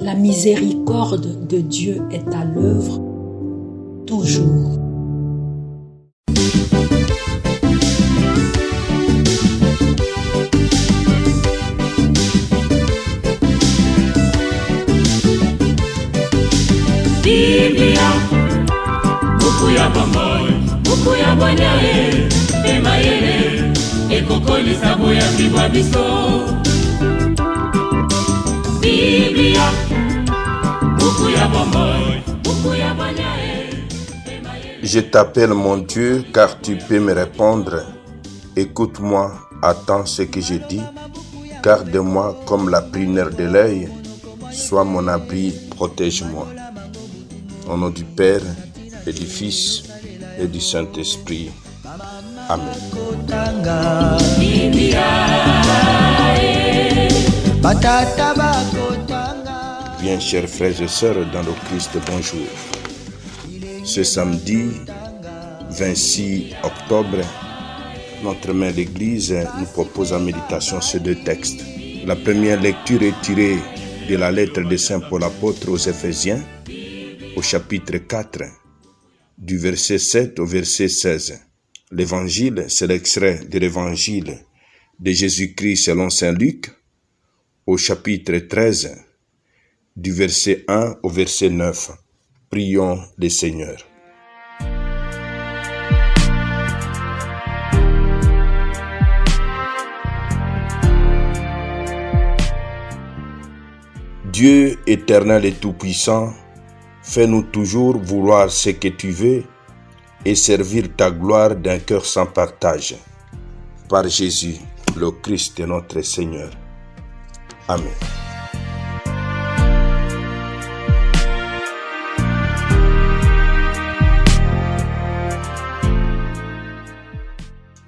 La miséricorde de Dieu est à l'œuvre toujours. Biblia, buku ya bomoi, buku ya bonyae, emayele, ekokolisa boya bibwa biso. Biblia, buku ya bomoi, buku ya bonyae, emayele. Je t'appelle mon Dieu car tu peux me répondre. Écoute-moi, attends ce que je dis. Garde-moi comme la prunelle de l'œil. Sois mon abri, protège-moi. Au nom du Père et du Fils et du Saint-Esprit. Amen. Bien, chers frères et sœurs, dans le Christ, bonjour. Ce samedi 26 octobre, notre mère l'Église nous propose en méditation ces deux textes. La première lecture est tirée de la lettre de Saint Paul apôtre aux Éphésiens, au chapitre 4, du verset 7 au verset 16. L'évangile, c'est l'extrait de l'évangile de Jésus-Christ selon Saint Luc, au chapitre 13, du verset 1 au verset 9. Prions le Seigneur. Dieu éternel et tout-puissant, fais-nous toujours vouloir ce que tu veux et servir ta gloire d'un cœur sans partage. Par Jésus, le Christ notre Seigneur. Amen.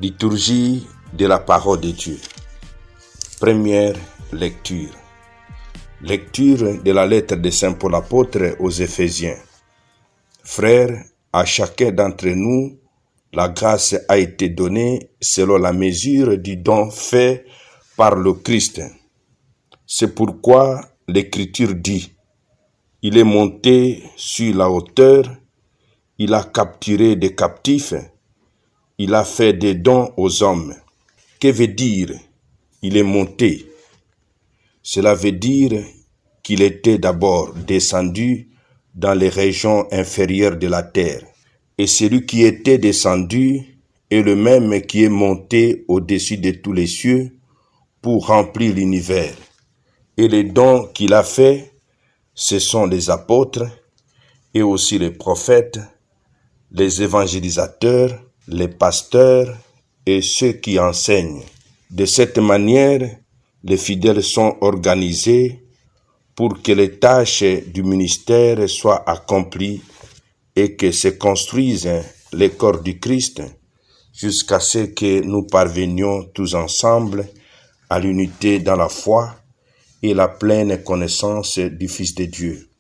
Liturgie de la parole de Dieu. Première lecture. Lecture de la lettre de Saint Paul apôtre aux Éphésiens. Frères, à chacun d'entre nous, la grâce a été donnée selon la mesure du don fait par le Christ. C'est pourquoi l'Écriture dit, « Il est monté sur la hauteur, il a capturé des captifs, il a fait des dons aux hommes. » Que veut dire « il est monté » ? Cela veut dire qu'il était d'abord descendu dans les régions inférieures de la terre. Et celui qui était descendu est le même qui est monté au-dessus de tous les cieux pour remplir l'univers. Et les dons qu'il a faits, ce sont les apôtres et aussi les prophètes, les évangélisateurs, les pasteurs et ceux qui enseignent. De cette manière, les fidèles sont organisés pour que les tâches du ministère soient accomplies et que se construisent les corps du Christ jusqu'à ce que nous parvenions tous ensemble à l'unité dans la foi et la pleine connaissance du Fils de Dieu,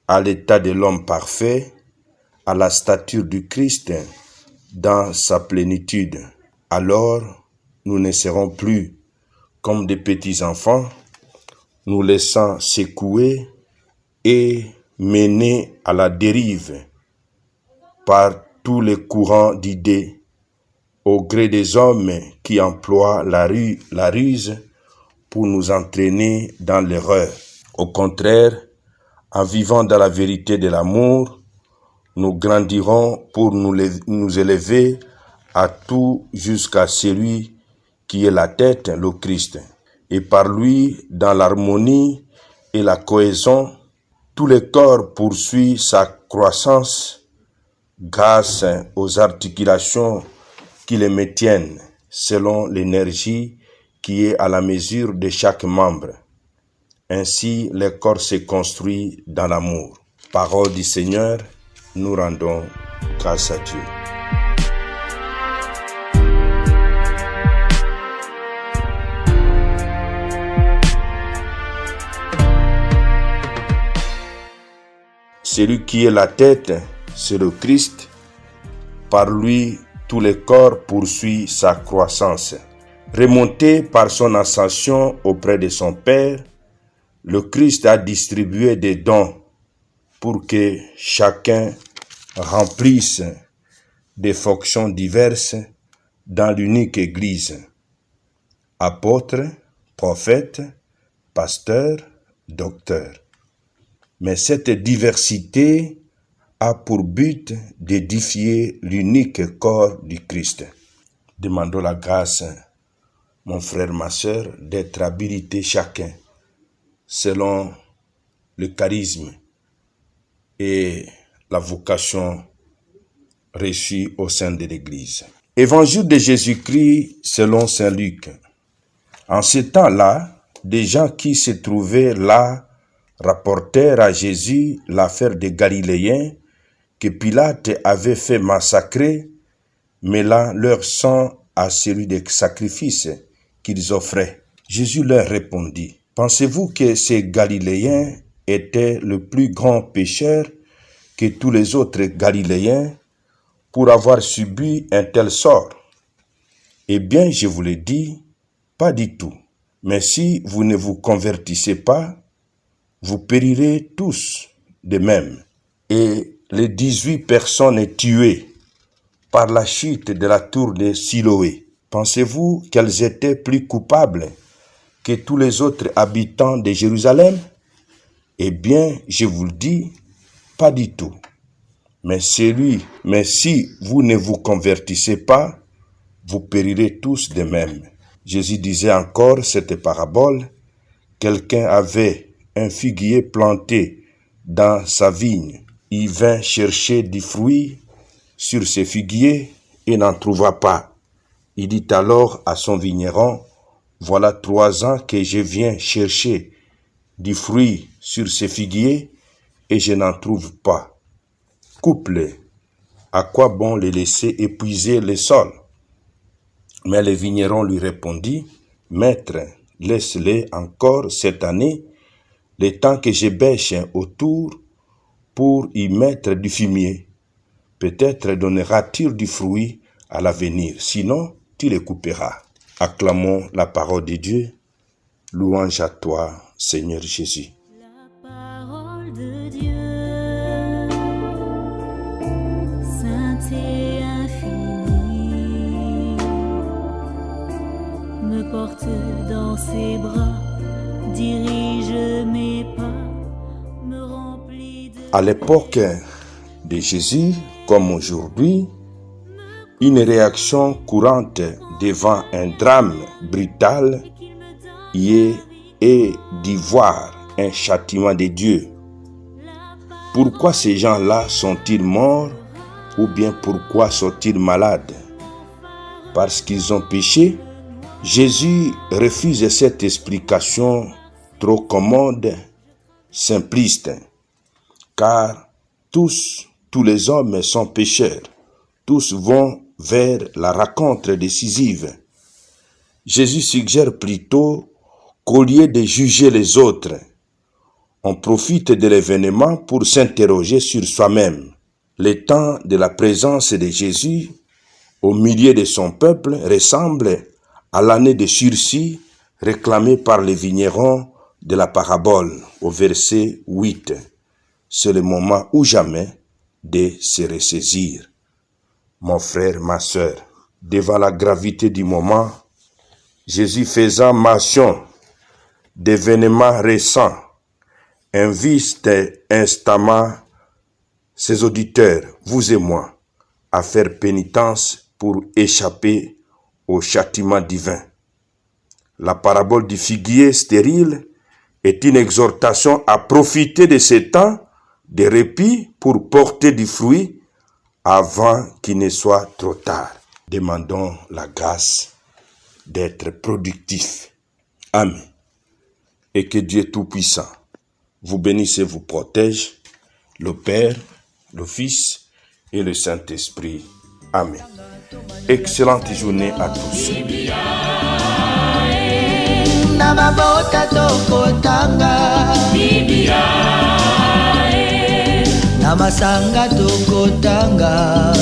à l'état de l'homme parfait, à la stature du Christ dans sa plénitude. Alors, nous ne serons plus comme des petits enfants, nous laissant secouer et mener à la dérive par tous les courants d'idées, au gré des hommes qui emploient la ruse pour nous entraîner dans l'erreur. Au contraire, en vivant dans la vérité de l'amour, nous grandirons pour nous élever à tout jusqu'à celui qui est la tête, le Christ. Et par lui, dans l'harmonie et la cohésion, tout le corps poursuit sa croissance grâce aux articulations qui le maintiennent, selon l'énergie qui est à la mesure de chaque membre. Ainsi, le corps se construit dans l'amour. Parole du Seigneur, nous rendons grâce à Dieu. Celui qui est la tête, c'est le Christ. Par lui, tout le corps poursuit sa croissance. Remonté par son ascension auprès de son Père, le Christ a distribué des dons pour que chacun remplisse des fonctions diverses dans l'unique Église. Apôtres, prophètes, pasteurs, docteurs. Mais cette diversité a pour but d'édifier l'unique corps du Christ. Demandons la grâce, mon frère, ma sœur, d'être habilités chacun selon le charisme et la vocation reçue au sein de l'Église. Évangile de Jésus-Christ selon saint Luc. En ce temps-là, des gens qui se trouvaient là rapportèrent à Jésus l'affaire des Galiléens que Pilate avait fait massacrer, mêlant leur sang à celui des sacrifices qu'ils offraient. Jésus leur répondit, « Pensez-vous que ces Galiléens étaient le plus grand pécheur que tous les autres Galiléens pour avoir subi un tel sort? Eh bien, je vous le dis, pas du tout. Mais si vous ne vous convertissez pas, vous périrez tous de même. » Et les 18 personnes tuées par la chute de la tour de Siloé, pensez-vous qu'elles étaient plus coupables que tous les autres habitants de Jérusalem? Eh bien, je vous le dis, pas du tout. Mais si vous ne vous convertissez pas, vous périrez tous de même. Jésus disait encore cette parabole. Quelqu'un avait un figuier planté dans sa vigne. Il vint chercher du fruit sur ce figuier et n'en trouva pas. Il dit alors à son vigneron, « Voilà 3 ans que je viens chercher du fruit sur ce figuier et je n'en trouve pas. Coupe-les. À quoi bon les laisser épuiser le sol? » Mais le vigneron lui répondit, « Maître, laisse-les encore cette année, le temps que je bêche autour pour y mettre du fumier. Peut-être donnera-t-il du fruit à l'avenir, sinon tu les couperas. » Acclamons la parole de Dieu. Louange à toi, Seigneur Jésus. La parole de Dieu, sainte et infinie, me porte dans ses bras, dirige mes pas, me remplit de... À l'époque de Jésus, comme aujourd'hui, une réaction courante devant un drame brutal y est d'y voir un châtiment de Dieu. Pourquoi ces gens-là sont-ils morts ou bien pourquoi sont-ils malades? Parce qu'ils ont péché? Jésus refuse cette explication trop commode, simpliste, car tous les hommes sont pécheurs. Tous vont vers la rencontre décisive. Jésus suggère plutôt qu'au lieu de juger les autres, on profite de l'événement pour s'interroger sur soi-même. Le temps de la présence de Jésus au milieu de son peuple ressemble à l'année de sursis réclamée par les vignerons de la parabole au verset 8. C'est le moment ou jamais de se ressaisir. Mon frère, ma sœur, devant la gravité du moment, Jésus faisant mention d'événements récents, invite instamment ses auditeurs, vous et moi, à faire pénitence pour échapper au châtiment divin. La parabole du figuier stérile est une exhortation à profiter de ce temps de répit pour porter du fruit avant qu'il ne soit trop tard. Demandons la grâce d'être productif. Amen. Et que Dieu Tout-Puissant vous bénisse et vous protège, le Père, le Fils et le Saint-Esprit. Amen. Excellente journée à tous. Namasanga tokotanga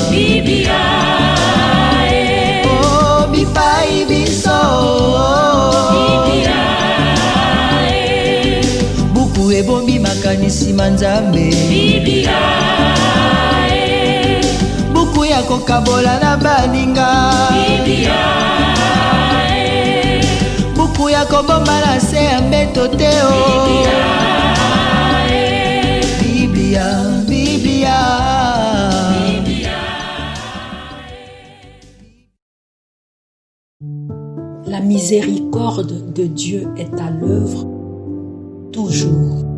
oh bipai biso ekombi makanisi manzambe. Biblia, buku ya kokabola na baninga. Biblia, buku ya kobomba na se ya mbeto te o. Biblia, Biblia. La miséricorde de Dieu est à l'œuvre toujours.